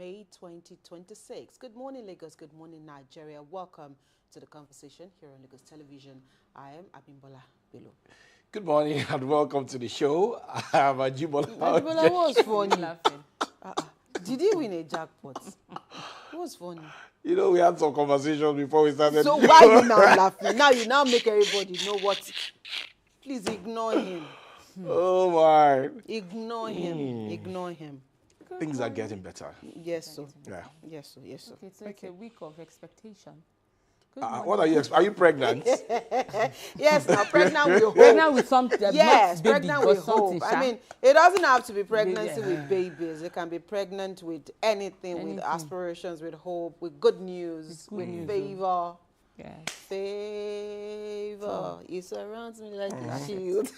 May 2026. Good morning, Lagos. Good morning, Nigeria. Welcome to the conversation here on Lagos Television. I am Abimbola Bello. Good morning and welcome to the show. I am Ajibola. Ajibola was funny. Did he win a jackpot? It was funny. You know, we had some conversations before we started. So why are you now laughing? Now you now make everybody know what. Please ignore him. Oh my. Ignore him. Ignore him. Things are getting better. Yes, sir. Yeah. Yes, sir. Yes, sir. Okay, so it's a week of expectation. What are you? Are you pregnant? Yes, now pregnant with hope. Pregnant with something. Yes, not baby, pregnant but with something, hope. sha. I mean, it doesn't have to be pregnancy Yeah. with babies. It can be pregnant with anything, with aspirations, with hope, with good news, with favor. Yes. Favor. It surrounds me like a shield.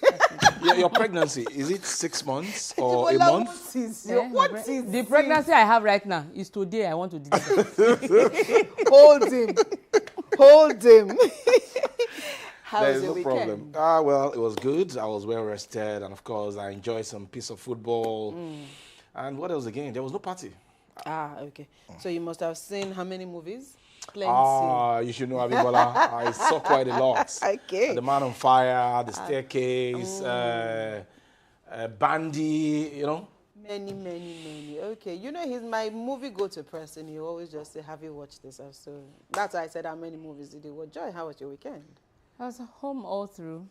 Your pregnancy, is it 6 months or a Ajibola, month? What is The pregnancy I have right now is today I want to deliver. Hold him. Hold him. How There was is your no weekend? problem. Well, it was good. I was well rested, and of course, I enjoyed some piece of football. And what else again? There was no party. Okay. So you must have seen how many movies? Plenty. You should know Abimbola. I saw quite a lot. Okay. The Man on Fire, The Staircase, Bandy, you know. Many. Okay. You know, he's my movie go-to person. He always just say, have you watched this? So that's why I said, how many movies did you watch? Joy, how was your weekend? I was home all through.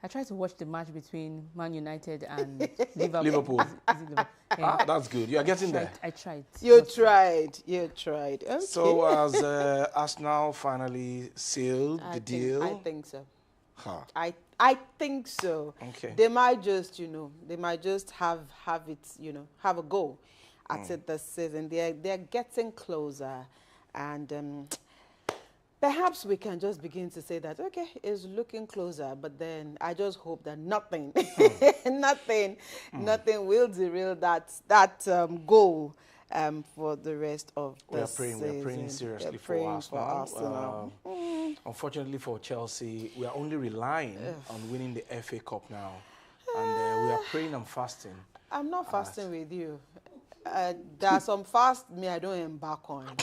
I tried to watch the match between Man United and Liverpool. Liverpool. Is it Liverpool? Yeah. That's good. You are getting there. I tried. You tried. Okay. So has Arsenal finally sealed the deal? I think so. Huh. I think so. Okay. They might just, have it, have a go at it this season. They're getting closer, and perhaps we can just begin to say that okay, it's looking closer. But then I just hope that nothing, nothing will derail that goal. For the rest of the season. We are praying seriously for Arsenal. Unfortunately for Chelsea, we are only relying on winning the FA Cup now. And we are praying and fasting. I'm not fasting with you. There are some fasts I don't embark on.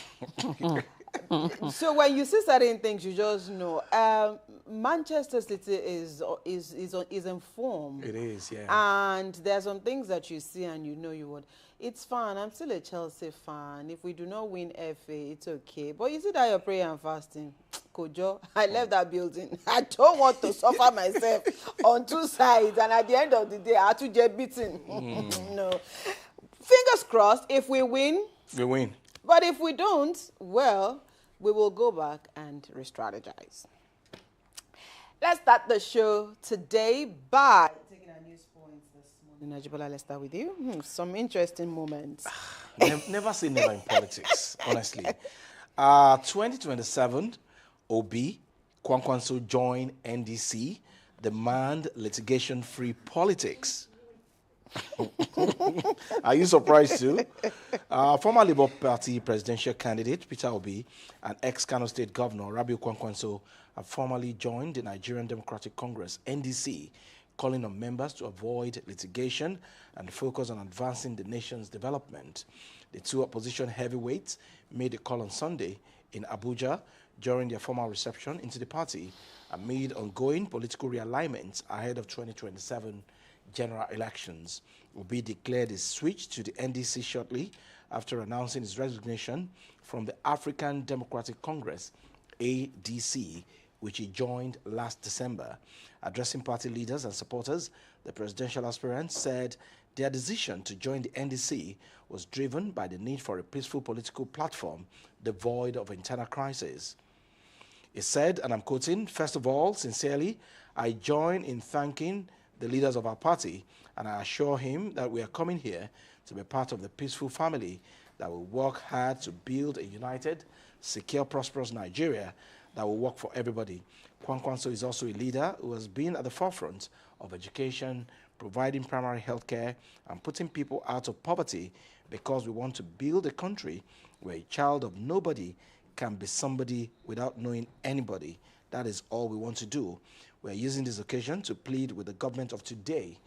So when you see certain things, you just know. Manchester City is informed. It is, yeah. And there are some things that you see and you know you would. It's fine. I'm still a Chelsea fan. If we do not win FA, it's okay. But you see that you're praying and fasting. Kojo, I left that building. I don't want to suffer myself on two sides. And at the end of the day, I have to get beaten. No. Fingers crossed, if we win. We win. But if we don't, well, we will go back and re-strategize. Let's start the show today by taking our news points this morning. Ajibola, let's start with you. Some interesting moments. Never say never in politics, honestly. 2027, Obi Kwankwanso join NDC, demand litigation-free politics. Are you surprised too? Former Labour Party presidential candidate Peter Obi and ex-Kano State Governor Rabiu Kwankwanso have formally joined the Nigerian Democratic Congress, NDC, calling on members to avoid litigation and focus on advancing the nation's development. The two opposition heavyweights made a call on Sunday in Abuja during their formal reception into the party amid ongoing political realignments ahead of 2027 general elections. Obi declared his switch to the NDC shortly after announcing his resignation from the African Democratic Congress, ADC, which he joined last December. Addressing party leaders and supporters, the presidential aspirant said their decision to join the NDC was driven by the need for a peaceful political platform devoid of internal crisis. He said, and I'm quoting, "First of all, sincerely, I join in thanking the leaders of our party, and I assure him that we are coming here to be part of the peaceful family that will work hard to build a united, secure, prosperous Nigeria that will work for everybody." Kwankwanso is also a leader who has been at the forefront of education, providing primary health care, and putting people out of poverty because we want to build a country where a child of nobody can be somebody without knowing anybody. That is all we want to do. We're using this occasion to plead with the government of today.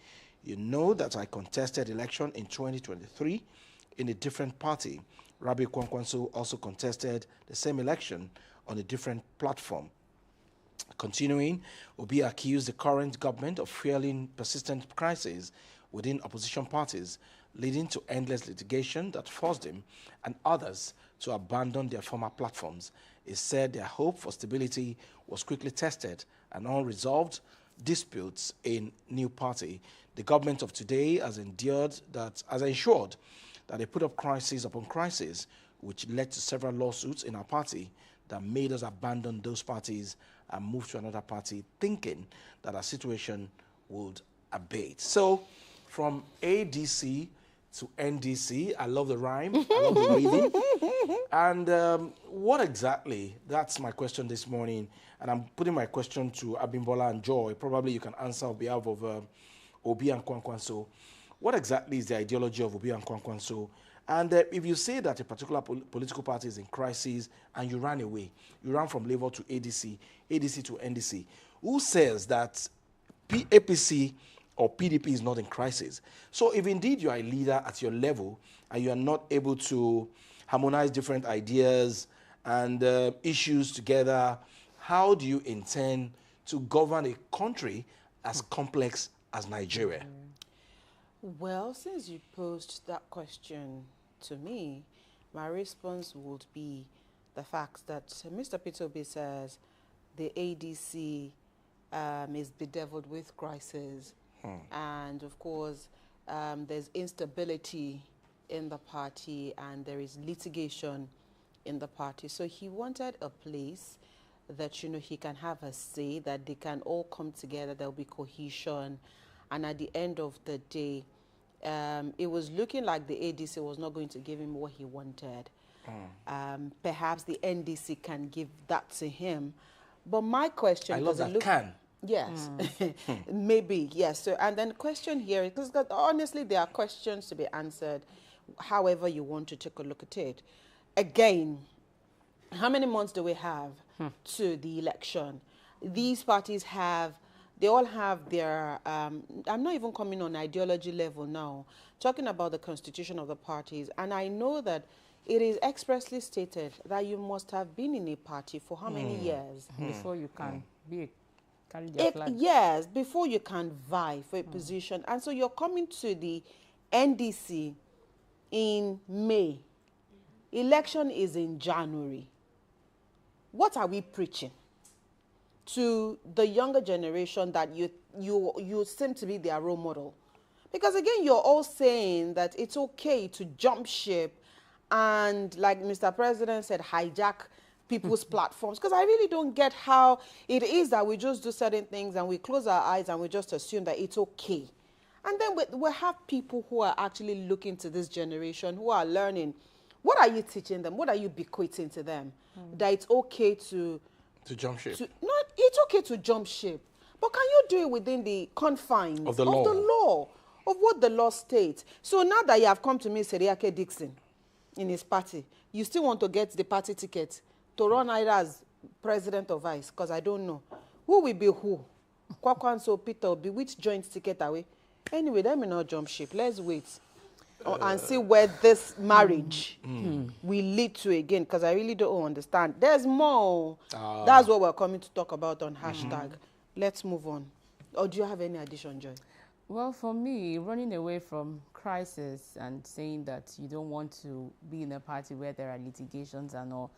You know that I contested election in 2023 in a different party. Rabiu Kwankwaso also contested the same election on a different platform. Continuing, Obi accused the current government of fueling persistent crises within opposition parties, leading to endless litigation that forced him and others to abandon their former platforms. He said their hope for stability was quickly tested and unresolved disputes in new party. The government of today has ensured that they put up crisis upon crisis, which led to several lawsuits in our party that made us abandon those parties and move to another party, thinking that our situation would abate. So, from ADC to NDC, I love the rhyme, I love the reading. And what exactly, that's my question this morning, and I'm putting my question to Abimbola and Joy. Probably you can answer on behalf of Obi and Kwankwaso. What exactly is the ideology of Obi and Kwankwaso? And if you say that a particular political party is in crisis and you ran away, you ran from Labour to ADC, ADC to NDC, who says that APC or PDP is not in crisis? So if indeed you are a leader at your level and you are not able to harmonize different ideas and issues together, how do you intend to govern a country as complex as Nigeria? Well, since you posed that question to me, my response would be the fact that Mr. Peter Obi says the ADC is bedeviled with crisis. And of course, there's instability in the party and there is litigation in the party. So he wanted a place that, you know, he can have a say, that they can all come together, there'll be cohesion. And at the end of the day, it was looking like the ADC was not going to give him what he wanted. Perhaps the NDC can give that to him. But my question... I love that, can. Yes, maybe, yes. So, and then the question here, because honestly, there are questions to be answered however you want to take a look at it. Again, how many months do we have to the election? These parties have, they all have their, I'm not even coming on ideology level now, talking about the constitution of the parties. And I know that it is expressly stated that you must have been in a party for how many years? Before you can be a carry their flag. Yes, before you can vie for a position. And so you're coming to the NDC in May. Election is in January. What are we preaching to the younger generation that you seem to be their role model? Because again, you're all saying that it's okay to jump ship and, like Mr. President said, hijack people's platforms, because I really don't get how it is that we just do certain things and we close our eyes and we just assume that it's okay. And then we have people who are actually looking to this generation, who are learning. What are you teaching them? What are you bequeathing to them? That it's okay to jump ship. It's okay to jump ship. But can you do it within the confines of the law, of what the law states? So now that you have come to me, Seriake Dixon, in his party, you still want to get the party ticket to run either as president or vice, because I don't know. Who will be who? Kwankwaso, Peter Obi, which joint ticket are we? Anyway, let me not jump ship. Let's wait and see where this marriage will lead to again, because I really don't understand. There's more. That's what we're coming to talk about on hashtag. Let's move on. Or do you have any addition, Joy? Well, for me, running away from crisis and saying that you don't want to be in a party where there are litigations and all,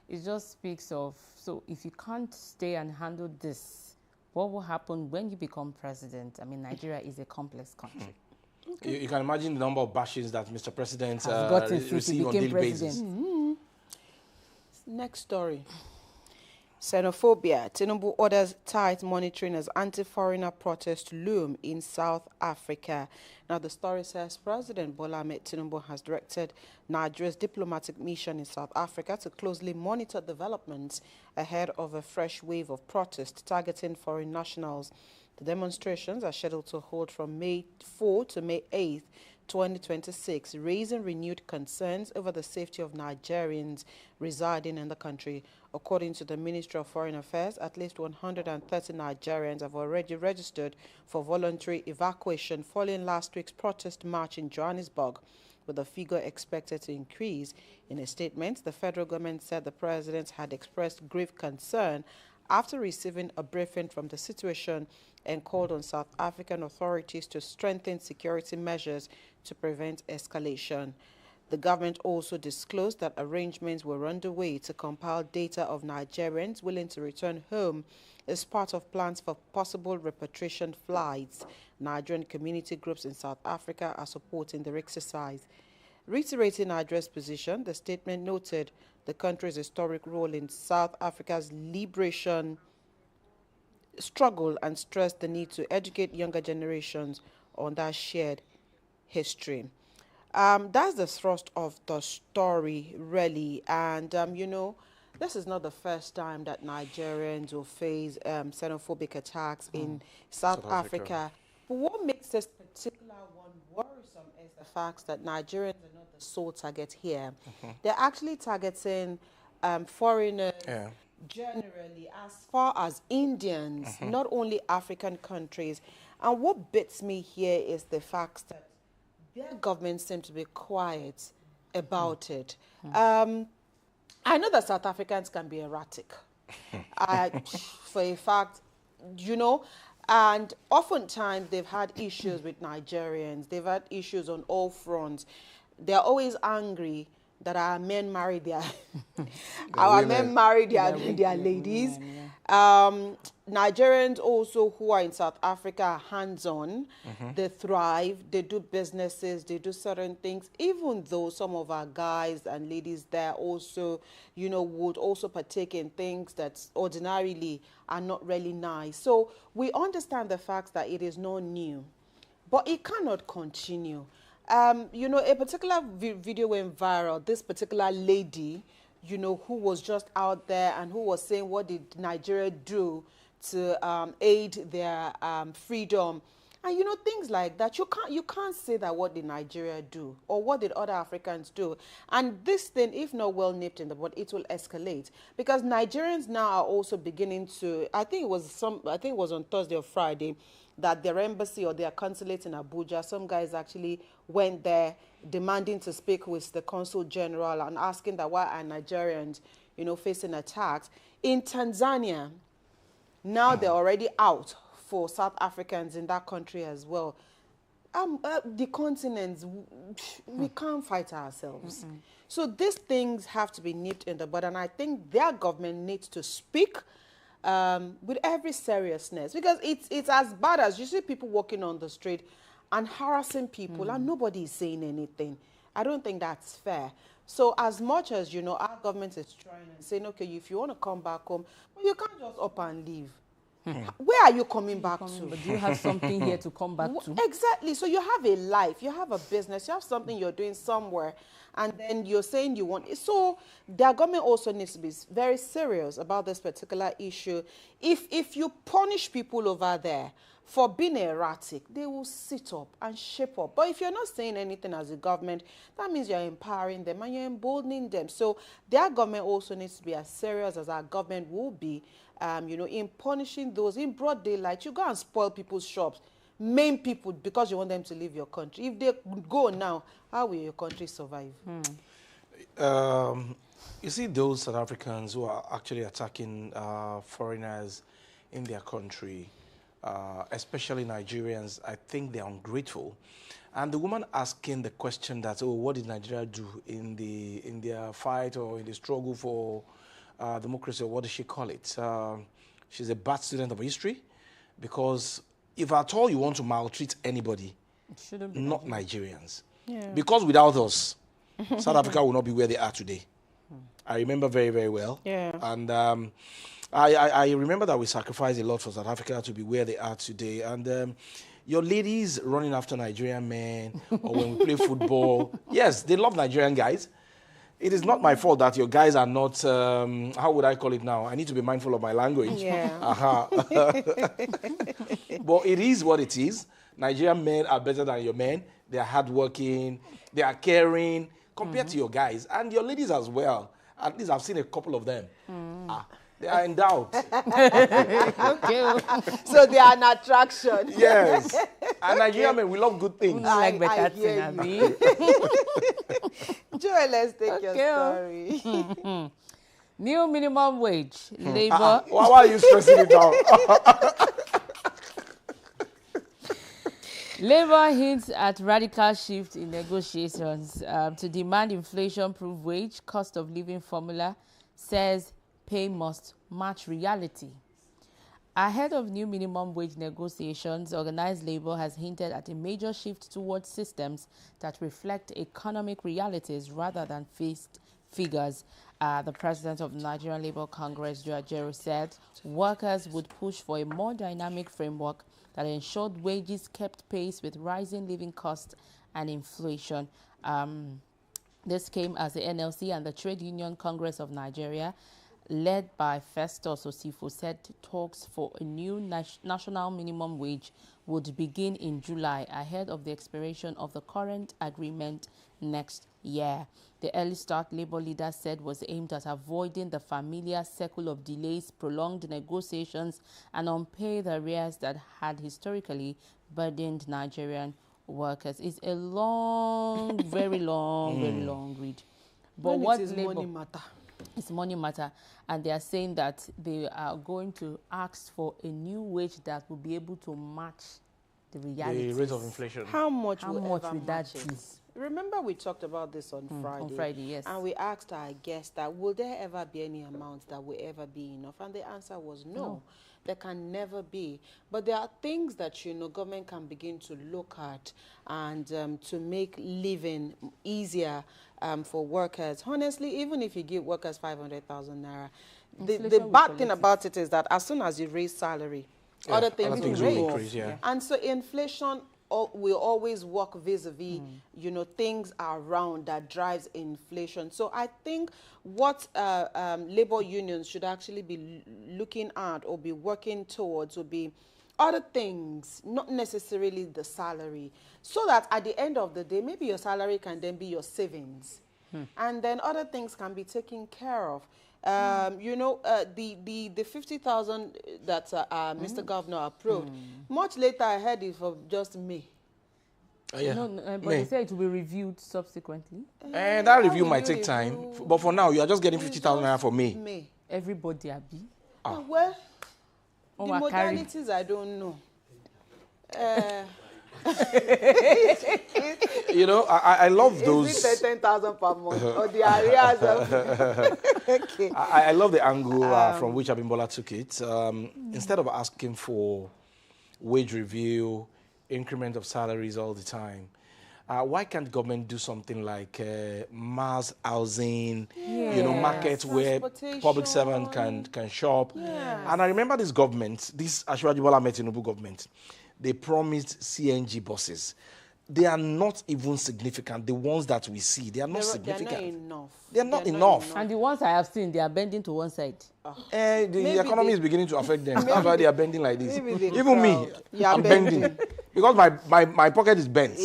it just speaks of, so if you can't stay and handle this, what will happen when you become president? I mean, Nigeria is a complex country. Okay. You can imagine the number of bashes that Mr. President receive on daily basis. Next story. Xenophobia. Tinubu orders tight monitoring as anti-foreigner protests loom in South Africa. Now, the story says President Bola Ahmed Tinubu has directed Nigeria's diplomatic mission in South Africa to closely monitor developments ahead of a fresh wave of protests targeting foreign nationals. The demonstrations are scheduled to hold from May 4 to May 8, 2026, raising renewed concerns over the safety of Nigerians residing in the country. According to the Ministry of Foreign Affairs, at least 130 Nigerians have already registered for voluntary evacuation following last week's protest march in Johannesburg. with the figure expected to increase. In a statement, the federal government said the president had expressed grave concern after receiving a briefing from the situation and called on South African authorities to strengthen security measures to prevent escalation. The government also disclosed that arrangements were underway to compile data of Nigerians willing to return home as part of plans for possible repatriation flights. Nigerian community groups in South Africa are supporting the exercise. Reiterating Nigeria's position, the statement noted the country's historic role in South Africa's liberation struggle and stressed the need to educate younger generations on that shared history. That's the thrust of the story, really. And, you know, this is not the first time that Nigerians will face xenophobic attacks in South Africa. But what makes this particular one worrisome is the fact that Nigerians are not the sole target here. They're actually targeting foreigners generally, as far as Indians, not only African countries. And what beats me here is the fact that their government seems to be quiet about it. I know that South Africans can be erratic, for a fact, you know, and oftentimes they've had issues with Nigerians. They've had issues on all fronts. They're always angry that our men marry their men marry their ladies. Nigerians also who are in South Africa are hands-on. They thrive, they do businesses, they do certain things, even though some of our guys and ladies there also, you know, would also partake in things that ordinarily are not really nice. So we understand the fact that it is not new, but it cannot continue. You know, a particular video went viral. This particular lady, you know, who was just out there and who was saying, what did Nigeria do to aid their freedom? And, you know, things like that. You can't say that what did Nigeria do or what did other Africans do. And this thing, if not well nipped in the bud, it will escalate. Because Nigerians now are also beginning to, I think it was on Thursday or Friday, that their embassy or their consulate in Abuja, some guys actually went there demanding to speak with the consul general and asking that why are Nigerians, you know, facing attacks. In Tanzania, now they're already out for South Africans in that country as well. The continents, we can't fight ourselves. So these things have to be nipped in the bud, and I think their government needs to speak with every seriousness, because it's as bad as you see people walking on the street and harassing people and nobody is saying anything. I don't think that's fair. So as much as, you know, our government is trying and saying, okay, if you want to come back home, well, you can't just up and leave. Where are you coming back to? But do you have something here to come back to? Exactly. So you have a life, you have a business, you have something you're doing somewhere, and then you're saying you want it. So their government also needs to be very serious about this particular issue. If you punish people over there for being erratic, they will sit up and shape up. But if you're not saying anything as a government, that means you're empowering them and you're emboldening them. So their government also needs to be as serious as our government will be, you know, in punishing those in broad daylight. You go and spoil people's shops, maim people because you want them to leave your country. If they go now, how will your country survive? You see those South Africans who are actually attacking foreigners in their country, especially Nigerians, I think they're ungrateful. And the woman asking the question that, oh, what did Nigeria do in their fight or in the struggle for democracy, or what does she call it? She's a bad student of history, because if at all you want to maltreat anybody, It shouldn't be not Nigerians. Yeah. Because without us, South Africa will not be where they are today. I remember very, very well. Yeah. And I remember that we sacrificed a lot for South Africa to be where they are today. And your ladies running after Nigerian men, or when we play football, yes, they love Nigerian guys. It is not my fault that your guys are not, how would I call it now? I need to be mindful of my language. Yeah. But it is what it is. Nigerian men are better than your men. They are hardworking. They are caring compared to your guys. And your ladies as well. At least I've seen a couple of them. They are in doubt. Okay. So they are an attraction. Yes. And Nigerian men, we love good things. Like I better hear thing, you. Abi. Joel, let's take your Okay. story. New minimum wage. Labor. Why are you stressing it out? Labour hints at radical shift in negotiations to demand inflation-proof wage. Cost of living formula says pay must match reality. Ahead of new minimum wage negotiations, organized labour has hinted at a major shift towards systems that reflect economic realities rather than fixed figures. The president of the Nigerian Labour Congress, Joe Ajaero, said workers would push for a more dynamic framework that ensured wages kept pace with rising living costs and inflation. This came as the NLC and the Trade Union Congress of Nigeria, led by Festus Osifo, said talks for a new national minimum wage would begin in July ahead of the expiration of the current agreement next year. The early start, Labour leaders said, was aimed at avoiding the familiar circle of delays, prolonged negotiations, and unpaid arrears that had historically burdened Nigerian workers. It's a long, very long read. But When what it is Labour... money matter. It's money matter, and they are saying that they are going to ask for a new wage that will be able to match the reality. The rate of inflation. How much How will much ever will that match be? it? Remember we talked about this on Friday. On Friday, yes. And we asked our guests that will there ever be any amount that will ever be enough? And the answer was no. There can never be. But there are things that, you know, government can begin to look at and to make living easier for workers. Honestly, even if you give workers 500,000 naira, the bad thing about it is that as soon as you raise salary, other things will increase. Yeah. And so inflation will always work vis-a-vis, you know, things around that drives inflation. So I think what labor unions should actually be looking at or be working towards would be other things, not necessarily the salary, so that at the end of the day, maybe your salary can then be your savings. And then other things can be taken care of. You know, the 50,000 that Mr. Governor approved, much later I heard it for just me. Yeah. No, but they say it will be reviewed subsequently. And that review might take time. But for now, you are just getting 50,000 naira for me. Everybody happy. Well, Oh, the I carry. modalities I don't know. You know, I love those. Is it 10,000 per month or the areas of... Okay. I love the angle from which Abimbola took it. Instead of asking for wage review, increment of salaries all the time, why can't government do something like mass housing, you know, markets where public servants can shop? And I remember this government, this Asiwaju Bola Ahmed Tinubu government, they promised CNG buses. They are not even significant. The ones that we see, they are not significant. They're not enough. They're not enough. And the ones I have seen, they are bending to one side. The economy is beginning to affect them. That's why they are bending like this. Even me, Yeah, I'm bending. Because my pocket is bent,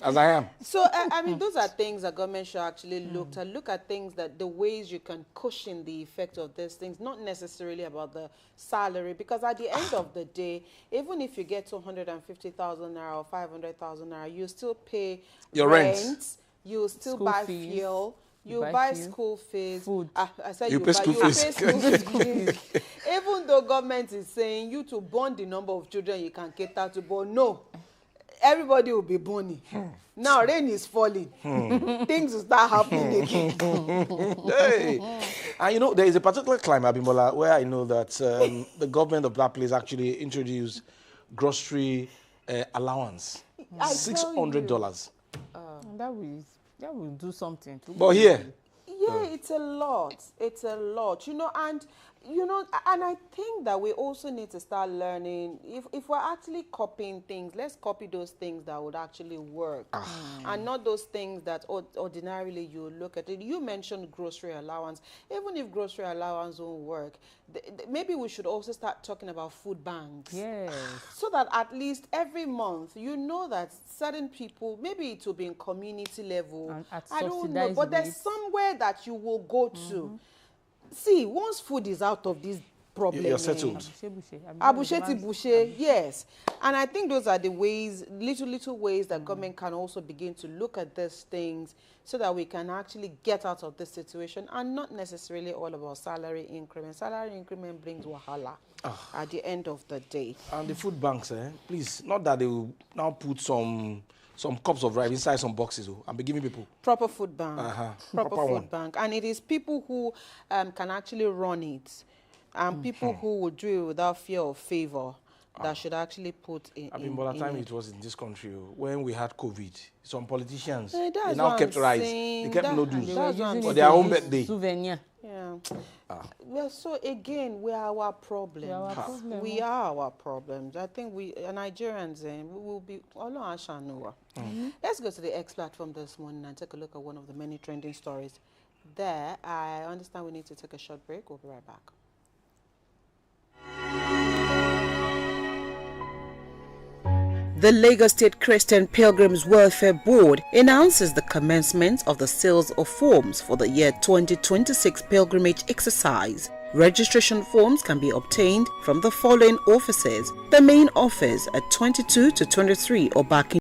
as I am. So, I mean, those are things that government should actually look at things that the ways you can cushion the effect of these things, not necessarily about the salary, because at the end of the day, even if you get 250,000 naira or 500,000 naira, you still pay your rent, you still School buy fees. fuel, you buy school fees, food. I said You pay school fees. Even though government is saying you to bond the number of children you can cater to, but no, everybody will be burning. Now rain is falling. Things will start happening again. Hey. And you know, there is a particular climate, Abimbola, where I know that the government of that place actually introduced grocery allowance, $600. That will do something. But here, Yeah, it's a lot. It's a lot, you know, and I think that we also need to start learning. If we're actually copying things, let's copy those things that would actually work, and not those things that ordinarily you look at it. You mentioned grocery allowance. Even if grocery allowance won't work, maybe we should also start talking about food banks. Yes. So that at least every month, you know that certain people, maybe it will be in community level. And at I don't know, subsidized but there's rates. somewhere that you will go to. see, once food is out of this problem, You're settled. Abusheti Boucher, yes. And I think those are the ways, little ways that government can also begin to look at these things so that we can actually get out of this situation, and not necessarily all about salary increment. Salary increment brings wahala at the end of the day. And the food banks, please, not that they will now put some cups of rice inside some boxes and be giving people. Proper food bank. Proper food one. bank. And it is people who can actually run it, and people who will do it without fear or favor that should actually put in. I mean, by the time it was in this country, when we had COVID, some politicians, that's they now what kept I'm rice. saying. They kept That- noodles that's what I'm for saying. their own birthday. Souvenir. Yeah. Well, so again, we are our problems. We are our problems. I think we Nigerians, we will be all on Ashanua. Let's go to the X platform this morning and take a look at one of the many trending stories. There, I understand we need to take a short break. We'll be right back. The Lagos State Christian Pilgrims Welfare Board announces the commencement of the sales of forms for the year 2026 pilgrimage exercise. Registration forms can be obtained from the following offices. The main office at 22 to 23 Obakin